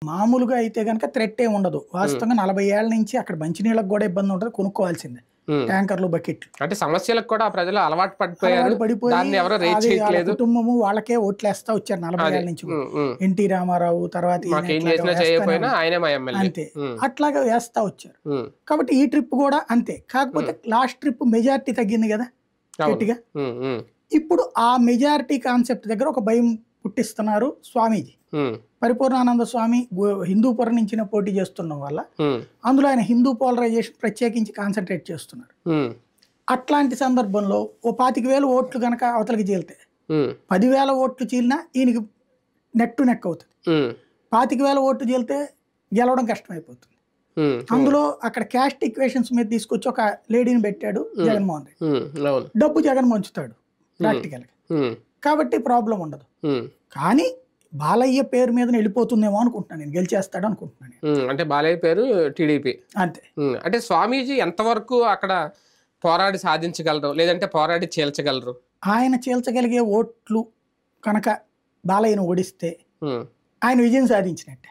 మామూలుగా అయితే గనక థ్రెట్ ఏమి ఉండదు. వాస్తవంగా 40 ఏళ్ల నుంచి అక్కడ మంచినీళ్ళకి కూడా ఇబ్బంది ఉంటది. కొనుక్కోవాల్సిందే. ట్యాంకర్లు, బకెట్లు. అంటే సమస్యలకు కూడా ప్రజలు అలవాటు పడిపోయారు. పడిపోయి దాన్ని ఎవరు రేట్ అది వాళ్ళ చేయట్లేదు. కుటుంబము వాళ్ళకే ఓట్లేస్తా వచ్చారు 40 ఏళ్ల నుంచి. ఎన్టీ రామారావు తర్వాత ఈయన మాకేం ఇట్లాగా చేసినా వేస్తానే చేయకపోయినా ఉన్నారు. ఆయనే మా ఎమ్మెల్యే. అంతే అట్లాగా వేస్తా వచ్చారు. కాబట్టి ఈ ట్రిప్ కూడా అంతే. కాకపోతే లాస్ట్ ట్రిప్ మెజారిటీ తగ్గింది కదా గట్టిగా. ఇప్పుడు ఆ మెజారిటీ కాన్సెప్ట్ దగ్గర ఒక భయం పుట్టిస్తున్నారు స్వామీజీ. పరిపూర్ణానంద స్వామి హిందూపురం నుంచి పోటీ చేస్తున్న వల్ల అందులో ఆయన హిందూ పోలరైజేషన్ ప్రత్యేకించి కాన్సన్ట్రేట్ చేస్తున్నారు. అట్లాంటి సందర్భంలో ఓ 25,000 ఓట్లు కనుక అవతలకి చీలితే 10,000 ఓట్లు చీలినా ఈయనకి నెక్ టు నెక్ అవుతుంది. 25,000 ఓట్లు చీలితే గెలవడం కష్టమైపోతుంది. అందులో అక్కడ క్యాస్ట్ ఈక్వేషన్స్ మీద తీసుకొచ్చి ఒక లేడీని పెట్టాడు జగన్మోహన్ రెడ్డి. డబ్బు జగన్ మంచుతాడు ప్రాక్టికల్గా, కాబట్టి ప్రాబ్లం ఉండదు. కానీ బాలయ్య పేరు మీద వెళ్ళిపోతుందేమో అనుకుంటున్నాను నేను, గెలిచేస్తాడు అనుకుంటున్నాను. అంటే బాలయ్య పేరు టీడీపీ అంతే. అంటే స్వామీజీ ఎంతవరకు అక్కడ పోరాడి సాధించగలరు, లేదంటే పోరాడి చీల్చగలరు? ఆయన చీల్చగలిగే ఓట్లు కనుక బాలయ్యను ఓడిస్తే ఆయన విజయం సాధించినట్టే.